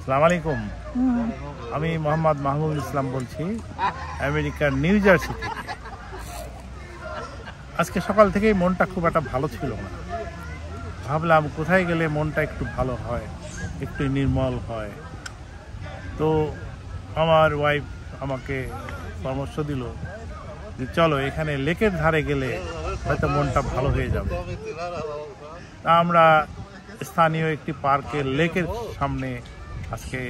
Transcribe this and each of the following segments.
আসসালামু আলাইকুম। আমি মোহাম্মদ মাহমুদুল ইসলাম বলছি, আমেরিকার নিউ জার্সি থেকে। আজকে সকাল থেকেই মনটা খুব একটা ভালো ছিল না। ভাবলাম কোথায় গেলে মনটা একটু ভালো হয়, একটু নির্মল হয়। তো আমার ওয়াইফ আমাকে পরামর্শ দিল যে চলো এখানে লেকের ধারে গেলে হয়তো মনটা ভালো হয়ে যাবে। তা আমরা স্থানীয় একটি পার্কের লেকের সামনে আজকে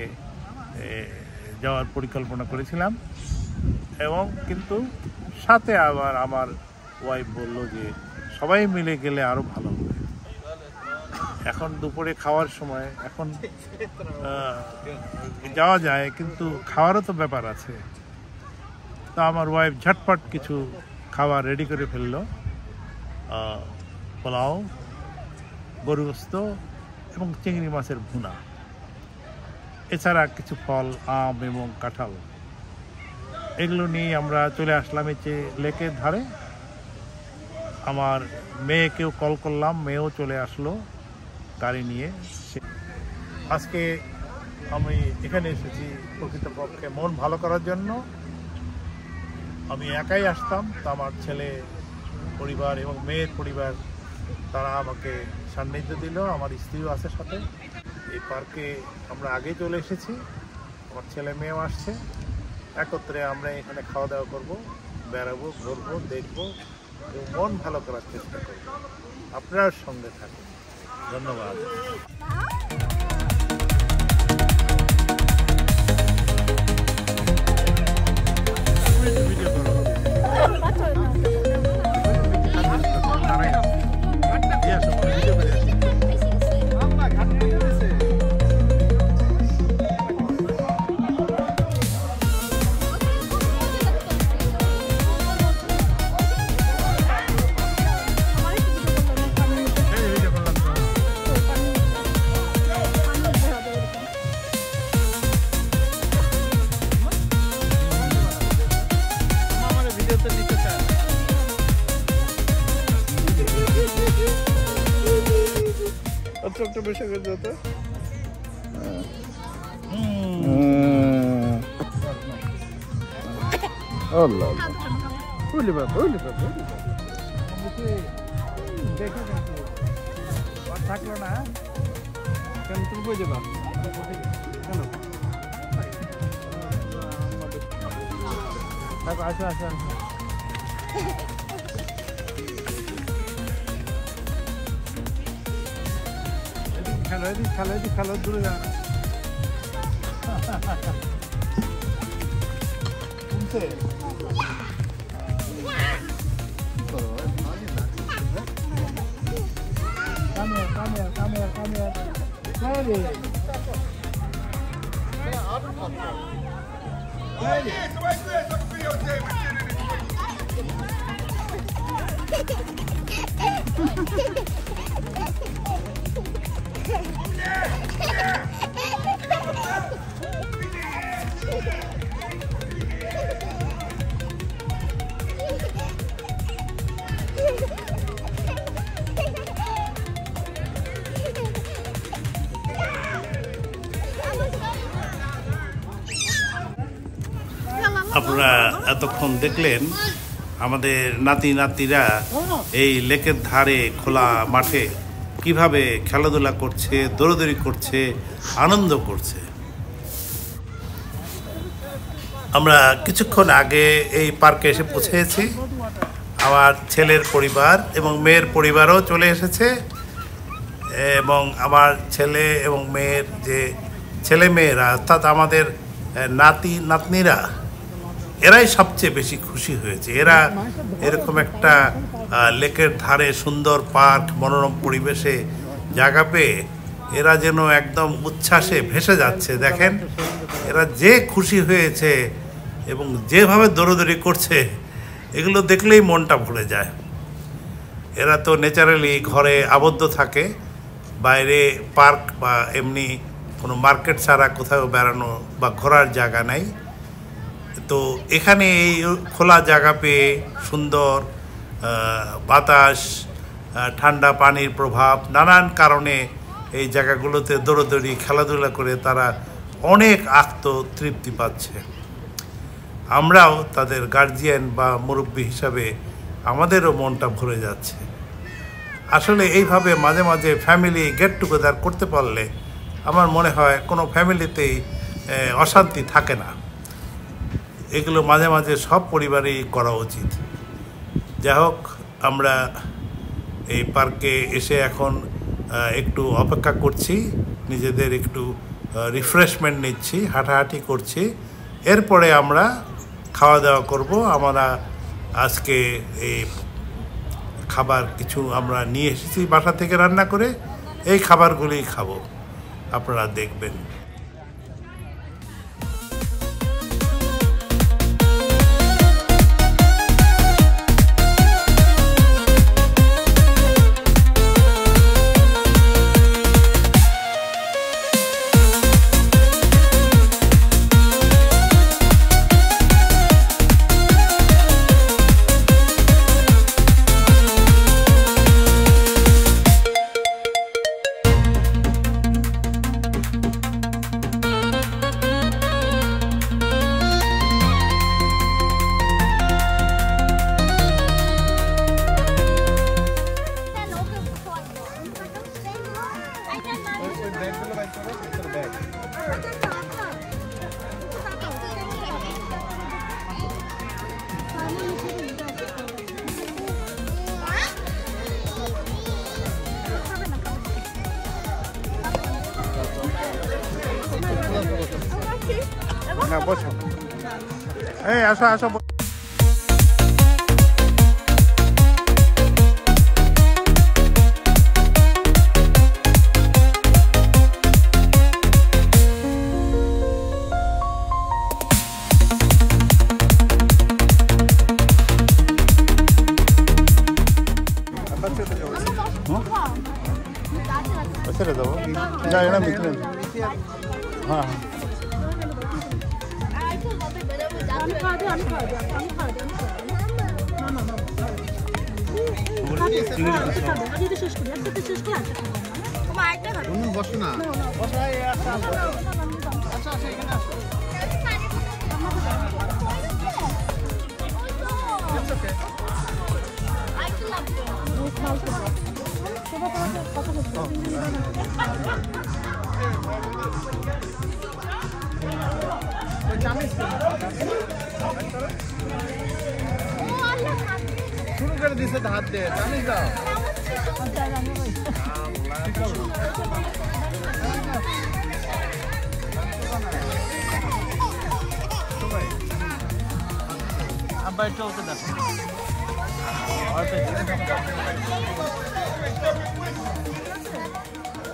যাওয়ার পরিকল্পনা করেছিলাম, এবং কিন্তু সাথে আবার আমার ওয়াইফ বলল যে সবাই মিলে গেলে আরো ভালো হবে। এখন দুপুরে খাওয়ার সময়, এখন যাওয়া যায় কিন্তু খাওয়ারও তো ব্যাপার আছে। তো আমার ওয়াইফ ঝটপট কিছু খাবার রেডি করে ফেললো, পোলাও, গরু গোস্ত এবং চিংড়ি মাছের ভুনা, এছাড়া কিছু ফল, আম এবং কাঁঠাল। এগুলো নিয়ে আমরা চলে আসলাম এই যে লেকের ধারে। আমার মেয়েকেও কল করলাম, মেয়েও চলে আসলো গাড়ি নিয়ে। আজকে আমি এখানে এসেছি প্রকৃতপক্ষে মন ভালো করার জন্য। আমি একাই আসতাম, তো আমার ছেলে পরিবার এবং মেয়ের পরিবার তারা আমাকে সান্নিধ্য দিল। আমার স্ত্রীও আছে সাথে। এই পার্কে আমরা আগে চলে এসেছি, আমার ছেলে মেয়েও আসছে। একত্রে আমরা এখানে খাওয়া দাওয়া করবো, বেড়াবো, ঘুরবো, দেখবো এবং মন ভালো করার চেষ্টা করবো। আপনার সঙ্গে থাকুন। ধন্যবাদ। একটা বেশি করে যেত। আল্লাহ বলি বাবা, বলি বাবা, দেখো থাকলো না কেন? তুমি কই যাবা? কেন আসো আসো আসো। খেলো দূরে যা। আপনারা এতক্ষণ দেখলেন আমাদের নাতি নাতিরা এই লেকের ধারে খোলা মাঠে কিভাবে খেলাধুলা করছে, দৌড়াদৌড়ি করছে, আনন্দ করছে। আমরা কিছুক্ষণ আগে এই পার্কে এসে পৌঁছেছি। আমার ছেলের পরিবার এবং মেয়ের পরিবারও চলে এসেছে, এবং আমার ছেলে এবং মেয়ের যে ছেলে মেয়েরা, অর্থাৎ আমাদের নাতি নাতনিরা, এরাই সবচেয়ে বেশি খুশি হয়েছে। এরা এরকম একটা লেকের ধারে সুন্দর পার্ক, মনোরম পরিবেশে জায়গা পেয়ে এরা যেন একদম উচ্ছ্বাসে ভেসে যাচ্ছে। দেখেন এরা যে খুশি হয়েছে এবং যেভাবে দৌড়াদৌড়ি করছে, এগুলো দেখলেই মনটা ভরে যায়। এরা তো ন্যাচারালি ঘরে আবদ্ধ থাকে, বাইরে পার্ক বা এমনি কোনো মার্কেট ছাড়া কোথাও বেড়ানো বা ঘোরার জায়গা নাই। তো এখানে এই খোলা জায়গা পেয়ে সুন্দর বাতাস, ঠান্ডা পানির প্রভাব, নানান কারণে এই জায়গাগুলোতে দৌড়াদৌড়ি খেলাধুলা করে তারা অনেক আত্মতৃপ্তি পাচ্ছে। আমরাও তাদের গার্জিয়ান বা মুরব্বী হিসাবে আমাদেরও মনটা ভরে যাচ্ছে। আসলে এইভাবে মাঝে মাঝে ফ্যামিলি গেট টুগেদার করতে পারলে আমার মনে হয় কোনো ফ্যামিলিতেই অশান্তি থাকে না। এগুলো মাঝে মাঝে সব পরিবারেই করা উচিত। যাই হোক, আমরা এই পার্কে এসে এখন একটু অপেক্ষা করছি, নিজেদের একটু রিফ্রেশমেন্ট নিচ্ছি, হাঁটাহাঁটি করছি। এরপরে আমরা খাওয়া দাওয়া করব। আমরা আজকে এই খাবার কিছু আমরা নিয়ে এসেছি বাসা থেকে রান্না করে, এই খাবারগুলি খাবো, আপনারা দেখবেন। বসো, এই আসো আসো। ছেড়ে দেবো, যাই না মিটলে। হ্যাঁ বসো না, শুরু করে দিছে হাত দিয়ে জানিস দাও। আব্বা চলতে দেখো।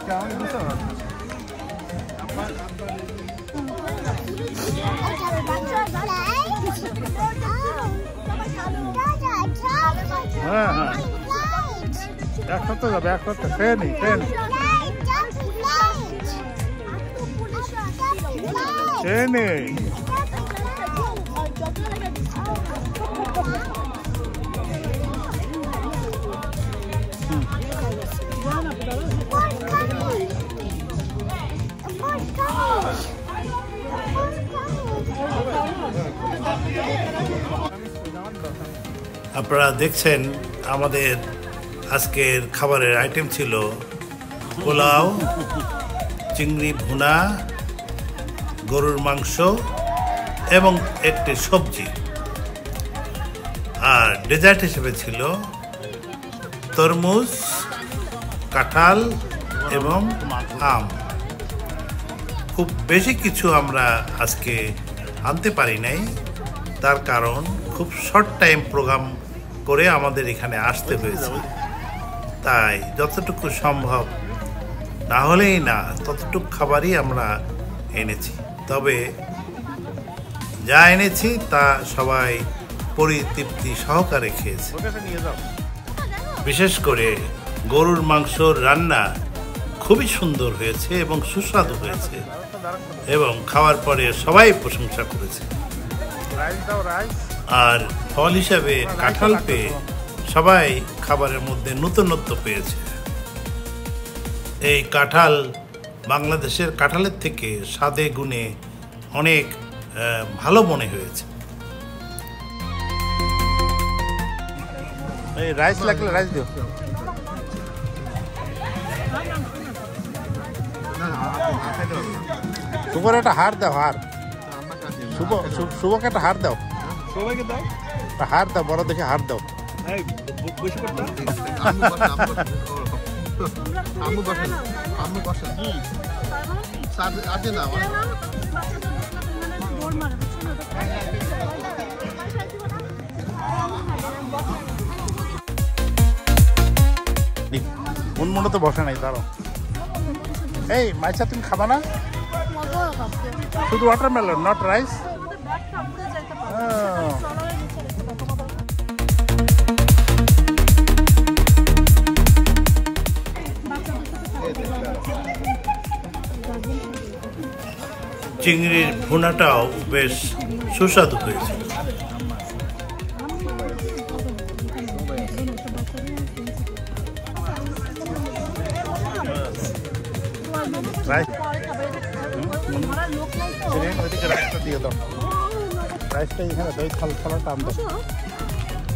কেমন বুঝতে হ্যাঁ হ্যাঁ, একসাথে যাবে, একসাথে খেয়ে নি, খেয়ে নি, খেয়ে নি। আপনারা দেখছেন আমাদের আজকের খাবারের আইটেম ছিল পোলাও, চিংড়ি ভুনা, গরুর মাংস এবং একটি সবজি। আর ডেজার্ট হিসেবে ছিল তরমুজ, কাঁঠাল এবং আম। খুব বেশি কিছু আমরা আজকে আনতে পারি নাই, তার কারণ খুব শর্ট টাইম প্রোগ্রাম করে আমাদের এখানে আসতে হয়েছে। তাই যতটুকু সম্ভব, না হলেই না, ততটুকু খাবারই আমরা এনেছি। তবে যা এনেছি তা সবাই পরিতৃপ্তি সহকারে খেয়েছে। বিশেষ করে গরুর মাংসর রান্না খুবই সুন্দর হয়েছে এবং সুস্বাদু হয়েছে, এবং খাওয়ার পরে সবাই প্রশংসা করেছে। আর ফল হিসাবে কাঁঠাল পেয়ে সবাই খাবারের মধ্যে নতুনত্ব পেয়েছে। এই কাঁঠাল বাংলাদেশের কাঁঠালের থেকে স্বাদে গুণে অনেক ভালো মনে হয়েছে। এই রাইস লাগলে রাইস দিও। শুভর একটা হার দাও, হার। শুভকে একটা হার দাও, সবাইকে দাও, একটা হার দাও, বড় দেখে হার দাও। এই বসে পড়তে আম্মু বসেন, আম্মু বসেন। আজকে না মনে তো বসে নাই, দাঁড়ো। এই মাইসা তুমি খাবা না? শুধু ওয়াটারমেলন, নট রাইস। চিংড়ির ভুনাটাও বেশ সুস্বাদু হয়েছে। রাইসটা দিয়ে দাও, রাইসটা এখানে দাও, এই থালাটা টান দাও,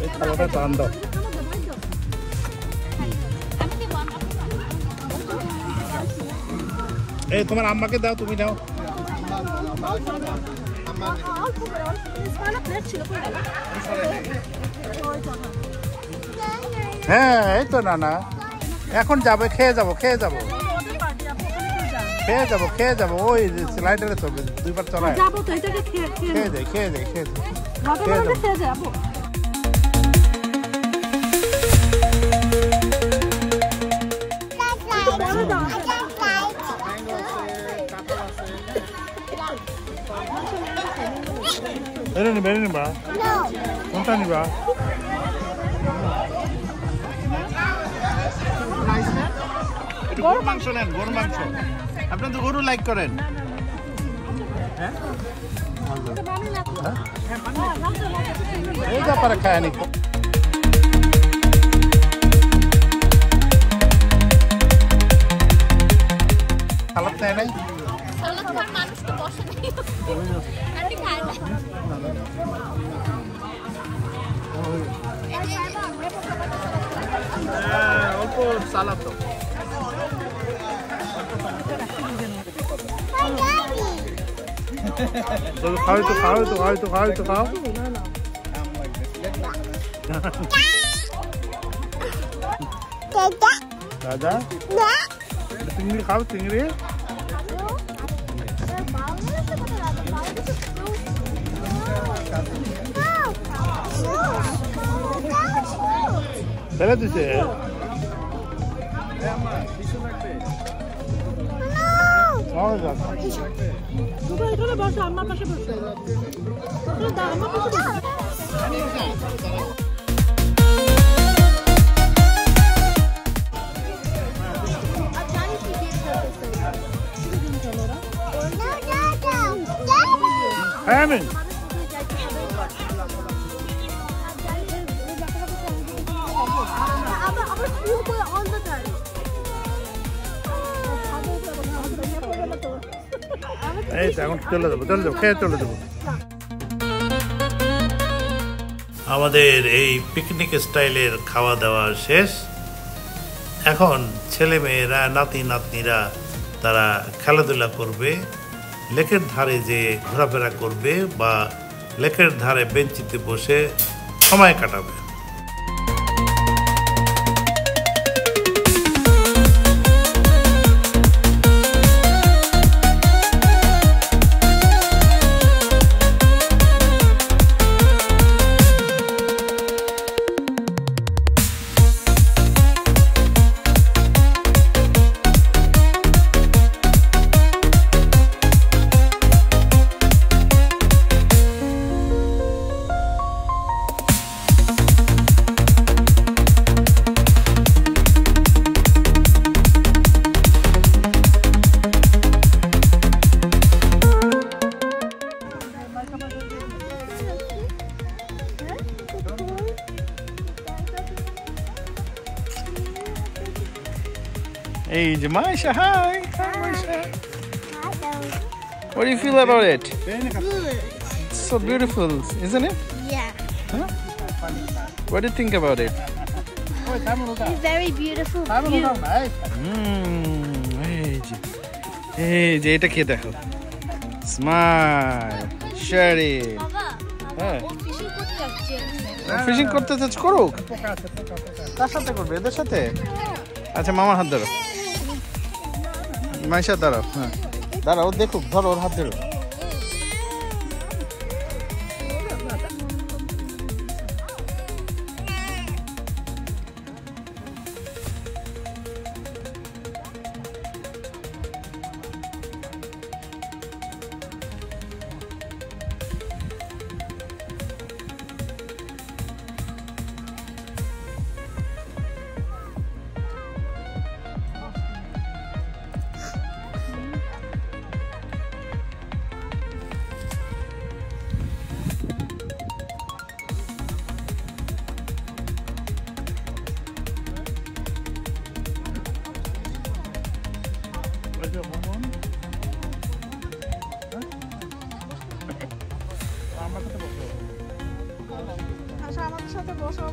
এই থালাটা টান দাও। এই তোমার আম্মাকে দাও, তুমি দাও। হ্যাঁ এই তো, না না এখন যাবে, খেয়ে যাবো, খেয়ে যাবো, খেয়ে যাবো, খেয়ে যাবো। ওই স্লাইডারে চলবে, দুইবার চলায়। খেয়ে যাই, খেয়ে যাই, খেয়ে যাই, খেয়ে যাবো। বেরে নিবা, কোনটা নিবা? গরুর মাংস নেন, গরুর মাংস। আপনি তো গরু লাইক করেন। এই ব্যাপারে খায় নি। সালাদ নেয় নাই? অল্প সালাদ তো। খাও তো, খাও তো, খাও তো, খাও তো, খাও। দাদা চিংড়ি খাও, চিংড়ি। ফেলে দিছে। এখানে বসো, আমার পাশে বসো। হ্যাঁ নেই এই তো, এখন চলে যাবো, চলে যাবো, খেয়ে চলে যাবো। আমাদের এই পিকনিক স্টাইলের খাওয়া দাওয়া শেষ। এখন ছেলে মেয়েরা, নাতি নাতনিরা তারা খেলাধুলা করবে, লেকের ধারে যে ঘোরাফেরা করবে বা লেকের ধারে বেঞ্চিতে বসে সময় কাটাবে। Hey, Jamaisha, hi. Hi, Maisha. What do you feel about it? Good. It's so beautiful, isn't it? Yeah. Huh? What do you think about it? It's very beautiful view. এই যে এটা খেয়ে দেখো স্মাইল শেরি হ্যাঁ ফিশিং করতে চাচ্ছ করুক কার সাথে করবে এদের সাথে আচ্ছা মামার হাত ধরো মাইশা দাঁড়াও হ্যাঁ দাঁড়াও দেখুক ধরো ওর হাত ধরো আমাদের সাথে বসো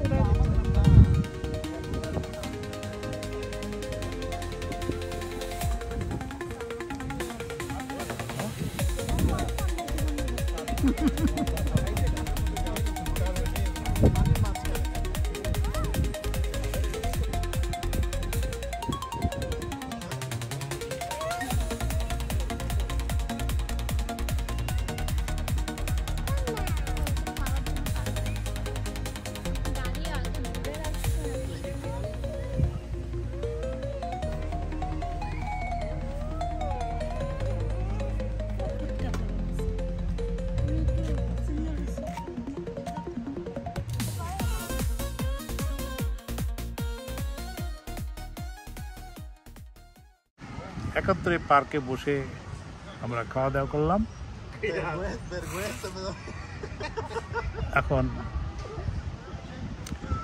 একত্রে পার্কে বসে আমরা খাওয়া দাওয়া করলাম। এখন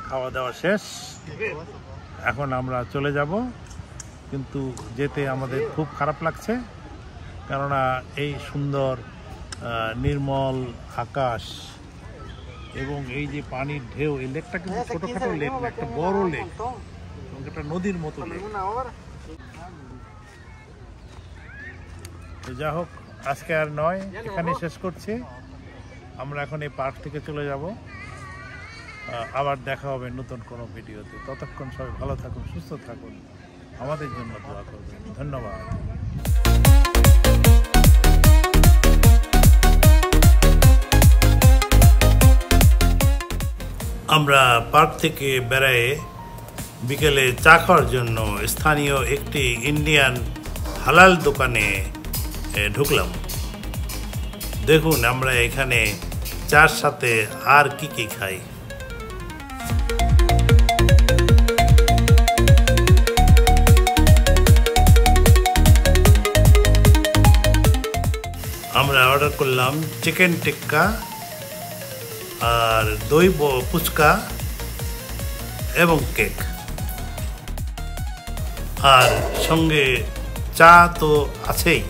খাওয়া দাওয়া শেষ, এখন আমরা চলে যাব, কিন্তু যেতে আমাদের খুব খারাপ লাগছে, কেননা এই সুন্দর নির্মল আকাশ এবং এই যে পানির ঢেউ, এই লেকটা কিন্তু ছোটখাটো লেক না, একটা বড় লেক এবং একটা নদীর মতো লেক। যা হোক, আজকে আর নয়, এখানে শেষ করছি। আমরা এখন এই পার্ক থেকে চলে যাব, আবার দেখা হবে নতুন কোনো ভিডিওতে। ততক্ষণ সবাই ভালো থাকুন, সুস্থ থাকুন, আমাদের জন্য দোয়া করবেন। ধন্যবাদ। আমরা পার্ক থেকে বেড়ায়ে বিকেলে চা খাওয়ার জন্য স্থানীয় একটি ইন্ডিয়ান হালাল দোকানে ঢুকলাম। দেখুন আমরা এখানে চার সাথে আর কি কি খাই। আমরা অর্ডার করলাম চিকেন টিক্কা আর দই ফুচকা এবং কেক, আর সঙ্গে চা তো আছেই।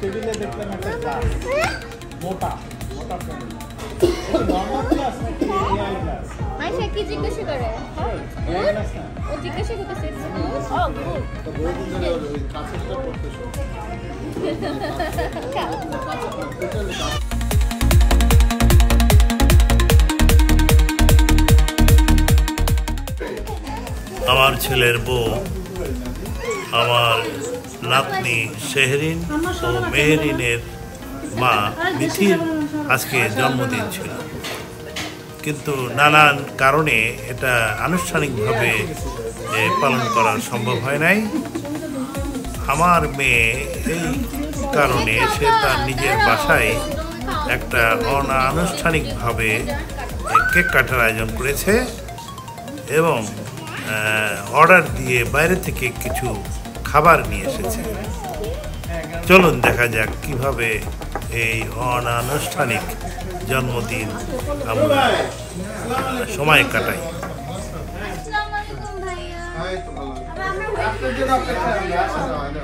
টেবিলে দেখলাম একটা গ্লাস, মোটা মোটা নর্মাল গ্লাস নাকি এয়ার গ্লাস? আচ্ছা, কি জিজ্ঞাসা করে? এয়ার গ্লাস না, ও জিজ্ঞাসা করতেছে ও গুড। তো বহুদিন ধরে ওই কাছেরটা পড়তেছে। আমার ছেলের বউ, আমার নাতনি শেহরিন ও মেহরিনের মা মিথির আজকে জন্মদিন ছিল। কিন্তু নানান কারণে এটা আনুষ্ঠানিকভাবে পালন করা সম্ভব হয় নাই। আমার মেয়ে এই কারণে সে তার নিজের বাসায় একটা অনানুষ্ঠানিকভাবে কেক কাটার আয়োজন করেছে এবং অর্ডার দিয়ে বাইরে থেকে কিছু খাবার নিয়ে এসেছে। চলুন দেখা যাক কিভাবে এই অনানুষ্ঠানিক জন্মদিন আমরা সময় কাটাই। আসসালামু আলাইকুম ভাইয়া। হাই তো ভালো। আমরা আপনার জন্য অপেক্ষা আমি আসা যাও আই নো।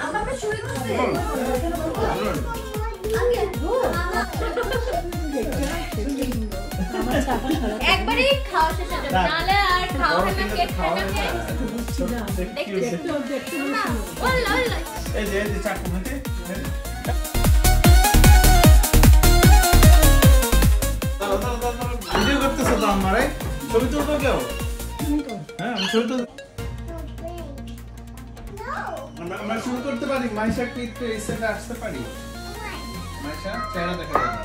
আমরা শুরু করতে একবারই খাওয়া শেষ হয়ে যাবে, নাহলে আর খাওয়া হবে না, কেক খাবে না। দেখতে না ওলা ওলা এই যে চাকু মতে ভিডিও করতেছো তো আমারে ছবি তুলবো কেউ? হ্যাঁ আমি ছবি তুল আমরা শুরু করতে পারি। মাইশা কি একটু এই সাইডে আসতে পারি? মাইশা চেহারা দেখা যায় না।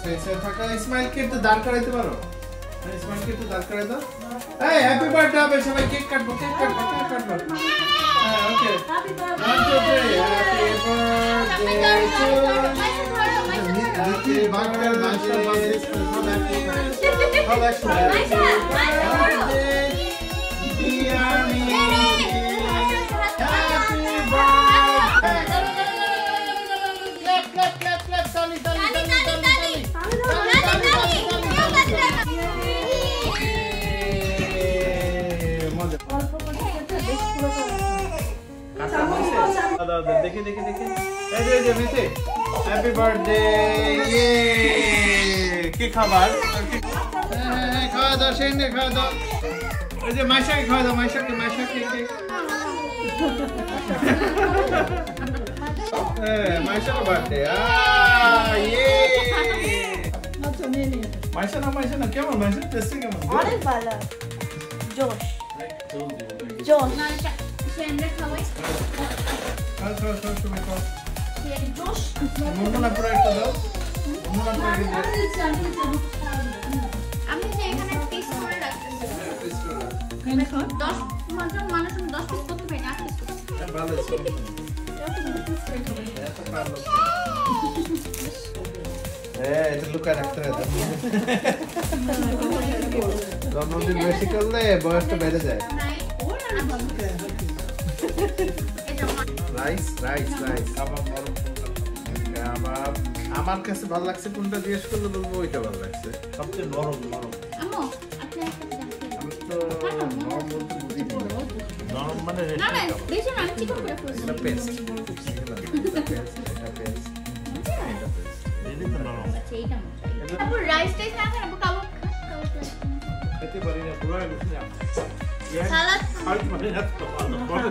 হ্যাঁ সেই থাকা ইসমাইল কে একটু দাঁড় করাইতে পারো? হ্যাঁ ইসমাইল কে একটু দাঁড় করাই দাও। এই হ্যাপি বার্থডে হবে, সবাই কেক কাটবো কেক কাটবো কেক কাটবো। হ্যাঁ ওকে happy birthday happy birthday Maisha দেখে দেখে দেখে এই যে মিতে হ্যাপি বার্থডে ইয়ে কি খাবার খাওয়া দাও সেনে খাওয়া দাও। এই যে মাইশাকে খাওয়া দাও মাইশাকে মাইশার বার্থডে ইয়ে মাইশা না কেমন মাইশা টেস্টি কেমন? অনেক ভালো। জোশ সেন্ডে খাওয়াই মুন্না পুরো একটা দাও মুন্না পুরো একটা দাও। আমি যে এখানে পিস করে রাখতেছি 10 মানুষ 10 পিস করতে পারি না, 8 পিস করতে ভালো আছে এটা লুকায় রাখতে হবে। জন্মদিন বেশি করলে বয়সটা বেড়ে যায়। রাইস আমার কাছে ভালো লাগছে কোনটা জিজ্ঞেস করলে বলবো ওইটা ভালো লাগছে সবচেয়ে নরম আম্মু আপনি একটা জানতে আমি তো নরম বলতে বুঝি নরম মানে না না রেশমি বেশি না, আমি চিকন করে ফেলছি। এটা পেস্ট এই তো নরম আচ্ছা এইটা মজা। আপু রাইস টাইস না খান, আপু কাবাব খেতে পারি না পুরো বুঝলাম সালাদ আর মানে না তো